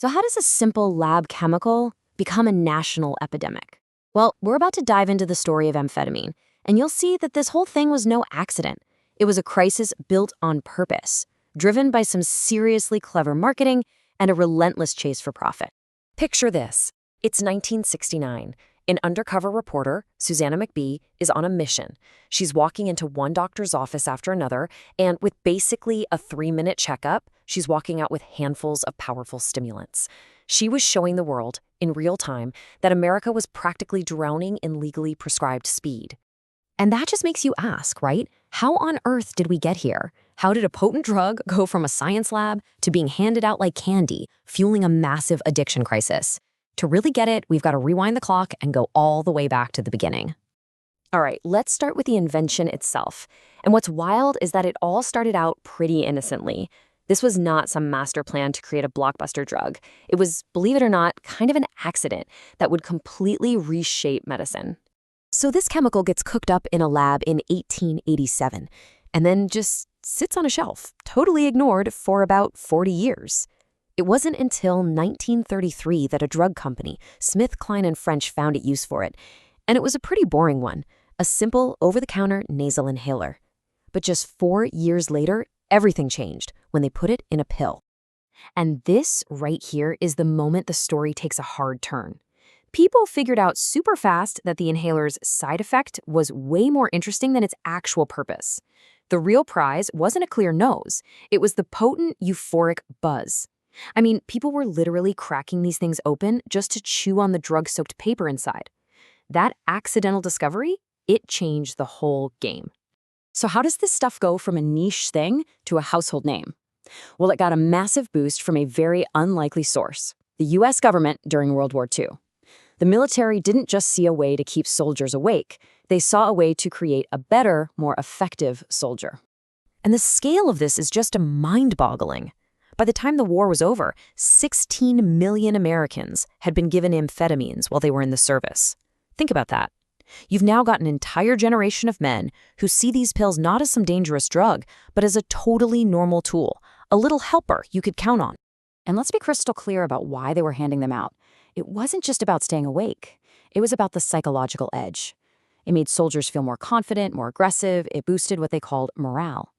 So how does a simple lab chemical become a national epidemic? Well, we're about to dive into the story of amphetamine, and you'll see that this whole thing was no accident. It was a crisis built on purpose, driven by some seriously clever marketing and a relentless chase for profit. Picture this. It's 1969. An undercover reporter, Susanna McBee, is on a mission. She's walking into one doctor's office after another, and with basically a 3-minute checkup, she's walking out with handfuls of powerful stimulants. She was showing the world, in real time, that America was practically drowning in legally prescribed speed. And that just makes you ask, right? How on earth did we get here? How did a potent drug go from a science lab to being handed out like candy, fueling a massive addiction crisis? To really get it, we've got to rewind the clock and go all the way back to the beginning. All right, let's start with the invention itself. And what's wild is that it all started out pretty innocently. This was not some master plan to create a blockbuster drug. It was, believe it or not, kind of an accident that would completely reshape medicine. So this chemical gets cooked up in a lab in 1887, and then just sits on a shelf, totally ignored for about 40 years. It wasn't until 1933 that a drug company, Smith, Kline & French, found a use for it. And it was a pretty boring one, a simple, over-the-counter nasal inhaler. But just 4 years later, everything changed when they put it in a pill. And this right here is the moment the story takes a hard turn. People figured out super fast that the inhaler's side effect was way more interesting than its actual purpose. The real prize wasn't a clear nose. It was the potent, euphoric buzz. I mean, people were literally cracking these things open just to chew on the drug-soaked paper inside. That accidental discovery, it changed the whole game. So how does this stuff go from a niche thing to a household name? Well, it got a massive boost from a very unlikely source, the US government during World War II. The military didn't just see a way to keep soldiers awake. They saw a way to create a better, more effective soldier. And the scale of this is just mind-boggling. By the time the war was over, 16 million Americans had been given amphetamines while they were in the service. Think about that. You've now got an entire generation of men who see these pills not as some dangerous drug, but as a totally normal tool, a little helper you could count on. And let's be crystal clear about why they were handing them out. It wasn't just about staying awake. It was about the psychological edge. It made soldiers feel more confident, more aggressive. It boosted what they called morale.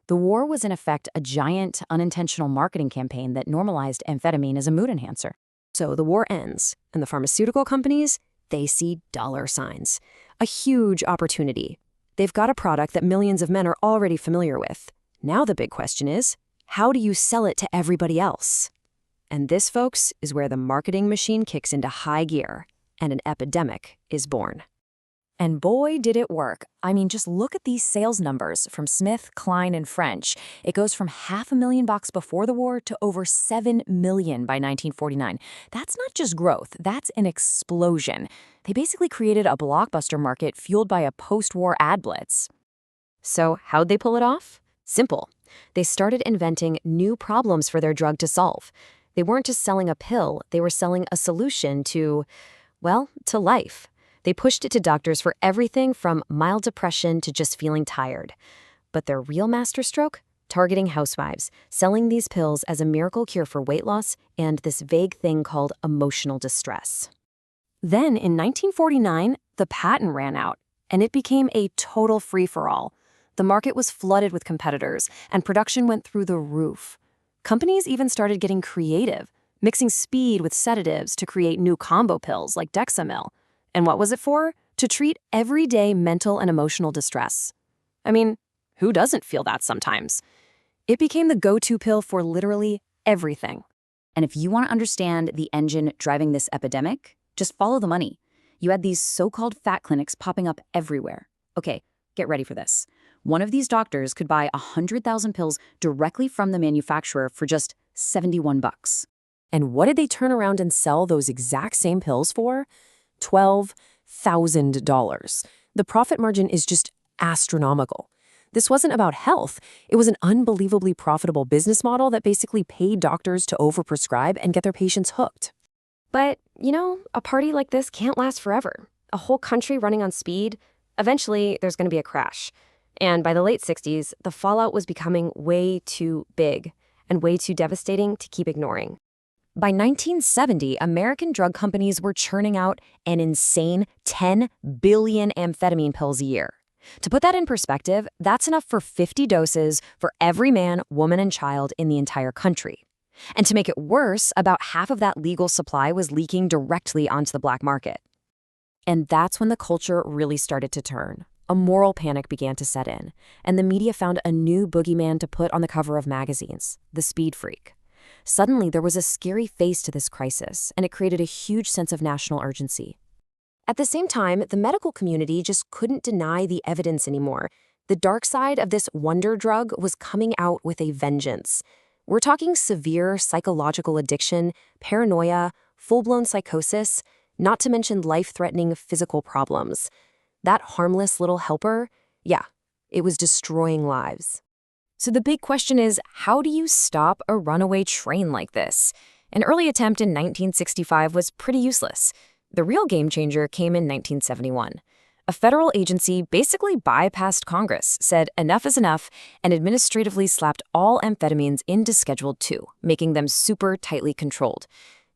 The war was in effect a giant, unintentional marketing campaign that normalized amphetamine as a mood enhancer. So the war ends, and the pharmaceutical companies, they see dollar signs. A huge opportunity. They've got a product that millions of men are already familiar with. Now the big question is, how do you sell it to everybody else? And this, folks, is where the marketing machine kicks into high gear, and an epidemic is born. And boy, did it work. I mean, just look at these sales numbers from Smith, Kline & French. It goes from $500,000 before the war to over $7 million by 1949. That's not just growth, that's an explosion. They basically created a blockbuster market fueled by a post-war ad blitz. So how'd they pull it off? Simple. They started inventing new problems for their drug to solve. They weren't just selling a pill, they were selling a solution to life. They pushed it to doctors for everything from mild depression to just feeling tired. But their real masterstroke? Targeting housewives, selling these pills as a miracle cure for weight loss and this vague thing called emotional distress. Then, in 1949, the patent ran out, and it became a total free-for-all. The market was flooded with competitors, and production went through the roof. Companies even started getting creative, mixing speed with sedatives to create new combo pills like Dexamil. And what was it for? To treat everyday mental and emotional distress. I mean, who doesn't feel that sometimes? It became the go-to pill for literally everything. And if you want to understand the engine driving this epidemic, just follow the money. You had these so-called fat clinics popping up everywhere. Okay, get ready for this. One of these doctors could buy 100,000 pills directly from the manufacturer for just $71. And what did they turn around and sell those exact same pills for? $12,000. The profit margin is just astronomical. This wasn't about health. It was an unbelievably profitable business model that basically paid doctors to overprescribe and get their patients hooked. But, a party like this can't last forever. A whole country running on speed, eventually there's going to be a crash. And by the late 60s, the fallout was becoming way too big and way too devastating to keep ignoring. By 1970, American drug companies were churning out an insane 10 billion amphetamine pills a year. To put that in perspective, that's enough for 50 doses for every man, woman, and child in the entire country. And to make it worse, about half of that legal supply was leaking directly onto the black market. And that's when the culture really started to turn. A moral panic began to set in, and the media found a new boogeyman to put on the cover of magazines, the speed freak. Suddenly, there was a scary face to this crisis, and it created a huge sense of national urgency. At the same time, the medical community just couldn't deny the evidence anymore. The dark side of this wonder drug was coming out with a vengeance. We're talking severe psychological addiction, paranoia, full-blown psychosis, not to mention life-threatening physical problems. That harmless little helper, yeah, it was destroying lives. So the big question is, how do you stop a runaway train like this? An early attempt in 1965 was pretty useless. The real game changer came in 1971. A federal agency basically bypassed Congress, said enough is enough, and administratively slapped all amphetamines into Schedule II, making them super tightly controlled.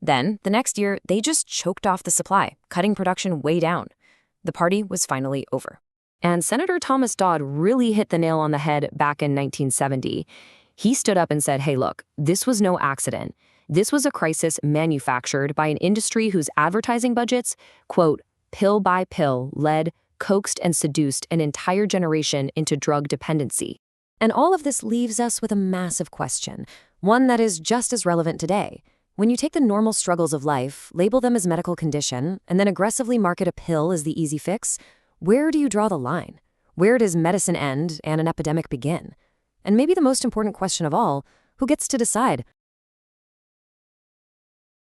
Then, the next year, they just choked off the supply, cutting production way down. The party was finally over. And Senator Thomas Dodd really hit the nail on the head back in 1970. He stood up and said, hey, look, this was no accident. This was a crisis manufactured by an industry whose advertising budgets, quote, pill by pill, led, coaxed, and seduced an entire generation into drug dependency. And all of this leaves us with a massive question, one that is just as relevant today. When you take the normal struggles of life, label them as medical condition, and then aggressively market a pill as the easy fix, where do you draw the line? Where does medicine end and an epidemic begin? And maybe the most important question of all, who gets to decide